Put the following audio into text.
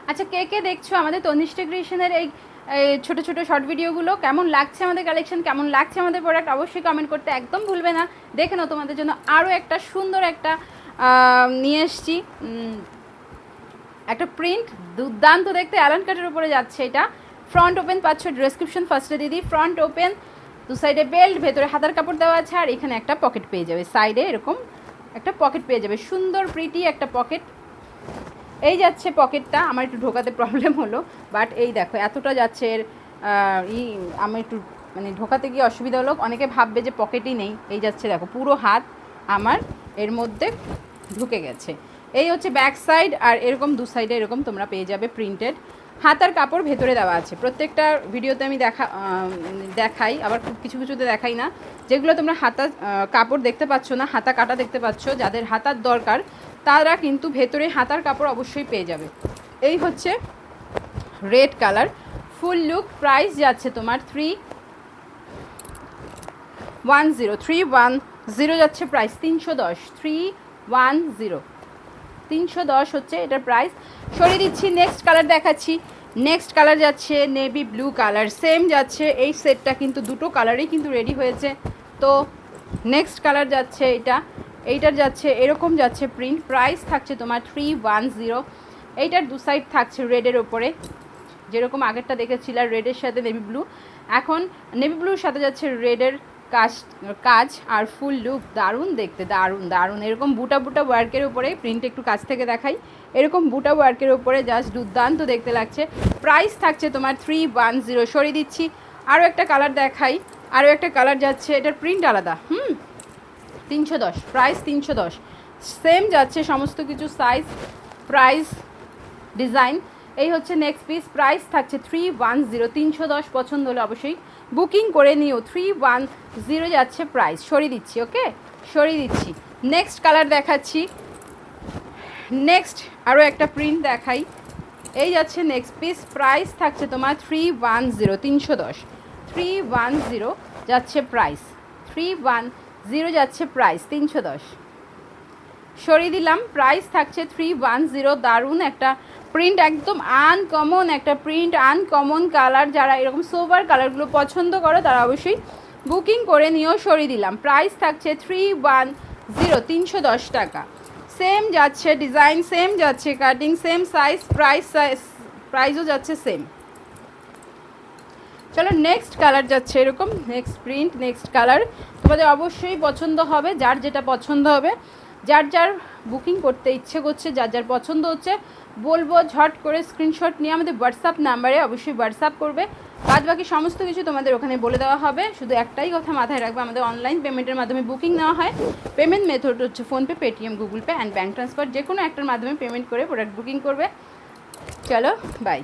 আচ্ছা, কে কে দেখছো আমাদের তনিষ্ঠা ক্রিয়েশনের এই ছোটো ছোটো শর্ট ভিডিওগুলো? কেমন লাগছে আমাদের কালেকশন, কেমন লাগছে আমাদের প্রোডাক্ট, অবশ্যই কমেন্ট করতে একদম ভুলবে না। দেখে নাও, তোমাদের জন্য আরও একটা সুন্দর একটা নিয়ে এসছি, একটা প্রিন্ট দুর্দান্ত দেখতে, অ্যালান কাটের উপরে যাচ্ছে এটা। ফ্রন্ট ওপেন পাচ্ছ, ডেসক্রিপশন ফার্স্টে দিদি। ফ্রন্ট ওপেন, দু সাইডে বেল্ট, ভেতরে হাতার কাপড় দেওয়া আছে, আর এখানে একটা পকেট পেয়ে যাবে, সাইডে এরকম একটা পকেট পেয়ে যাবে, সুন্দর প্রিটি একটা পকেট। এই যাচ্ছে পকেটটা, আমার একটু ঢোকাতে প্রবলেম হলো, বাট এই দেখো এতটা যাচ্ছে এর আমি একটু মানে ঢোকাতে গিয়ে অসুবিধা হলো, অনেকে ভাববে যে পকেটই নেই। এই যাচ্ছে দেখো, পুরো হাত আমার এর মধ্যে ঢুকে গেছে। এই হচ্ছে ব্যাক সাইড, আর এরকম দু সাইডে এরকম তোমরা পেয়ে যাবে প্রিন্টেড। হাতার কাপড় ভেতরে দেওয়া আছে, প্রত্যেকটা ভিডিওতে আমি দেখাই, আবার কিছু কিছুতে দেখাই না। যেগুলো তোমরা হাতা কাপড় দেখতে পাচ্ছ না, হাতা কাটা দেখতে পাচ্ছ, যাদের হাতার দরকার তারা কিন্তু ভেতরে হাতার কাপড় অবশ্যই পেয়ে যাবে। এই হচ্ছে রেড কালার, ফুল লুক। প্রাইস যাচ্ছে তোমার 310 যাচ্ছে প্রাইস, 310, 310 হচ্ছে এটার প্রাইস। সরিয়ে দিচ্ছি, নেক্সট কালার দেখাচ্ছি। নেক্সট কালার যাচ্ছে নেভি ব্লু কালার, সেম যাচ্ছে। এই সেটটা কিন্তু দুটো কালারেই কিন্তু রেডি হয়েছে। তো নেক্সট কালার যাচ্ছে এটা, এইটার যাচ্ছে এরকম যাচ্ছে প্রিন্ট। প্রাইস থাকছে তোমার 310। এইটার দু সাইড থাকছে রেডের ওপরে, যেরকম আগেরটা দেখেছিল রেডের সাথে নেভি ব্লু, এখন নেভি ব্লুর সাথে যাচ্ছে রেডের কাজ আর ফুল লুক। দারুণ দেখতে, দারুণ দারুণ। এরকম বুটা বুটা ওয়ার্কের উপরে প্রিন্ট, একটু কাছ থেকে দেখাই, এরকম বুটা ওয়ার্কের উপরে জাস্ট দুর্দান্ত দেখতে লাগছে। প্রাইস থাকছে তোমার 310। সরিয়ে দিচ্ছি, আরও একটা কালার দেখাই, আরও একটা কালার যাচ্ছে, এটার প্রিন্ট আলাদা। 310, প্রাইস 310, সেম যাচ্ছে সমস্ত কিছু, সাইজ, প্রাইস, ডিজাইন। এই হচ্ছে নেক্সট পিস, প্রাইস থাকছে 310। 310 পছন্দ হলে অবশ্যই বুকিং করে নিও। 310 যাচ্ছে প্রাইস। সরিয়ে দিচ্ছি, ওকে, সরিয়ে দিচ্ছি। নেক্সট কালার দেখাচ্ছি, নেক্সট আরও একটা প্রিন্ট দেখাই। এই যাচ্ছে নেক্সট পিস, প্রাইস থাকছে তোমার 310। 310, 310 যাচ্ছে প্রাইস, 310 যাচ্ছে প্রাইস, 310 সরিয়ে দিলাম। প্রাইস থাকছে 310। দারুণ একটা প্রিন্ট, একদম আনকমন একটা প্রিন্ট, আনকমন কালার। যারা এরকম সোবার কালারগুলো পছন্দ করো তারা অবশ্যই বুকিং করে নিও। সরিয়ে দিলাম, প্রাইস থাকছে 310, 310 টাকা। সেম যাচ্ছে ডিজাইন, সেম যাচ্ছে কাটিং, সেম সাইজ, প্রাইসও যাচ্ছে সেম। চলো নেক্সট কালার যাচ্ছে এরকম, নেক্সট প্রিন্ট, নেক্সট কালার। তোমাদের অবশ্যই পছন্দ হবে, যার যেটা পছন্দ হবে, যার যার বুকিং করতে ইচ্ছে করছে, যার যার পছন্দ হচ্ছে, বলবো ঝট করে স্ক্রিনশট নিয়ে আমাদের হোয়াটসঅ্যাপ নাম্বারে অবশ্যই হোয়াটসঅ্যাপ করবে। বাদ বাকি সমস্ত কিছু তোমাদের ওখানে বলে দেওয়া হবে। শুধু একটাই কথা মাথায় রাখবে, আমাদের অনলাইন পেমেন্টের মাধ্যমে বুকিং নেওয়া হয়। পেমেন্ট মেথড হচ্ছে PhonePe, Paytm, Google pay and bank transfer, যে কোনো একটার মাধ্যমে পেমেন্ট করে প্রোডাক্ট বুকিং করবে। চলো বাই।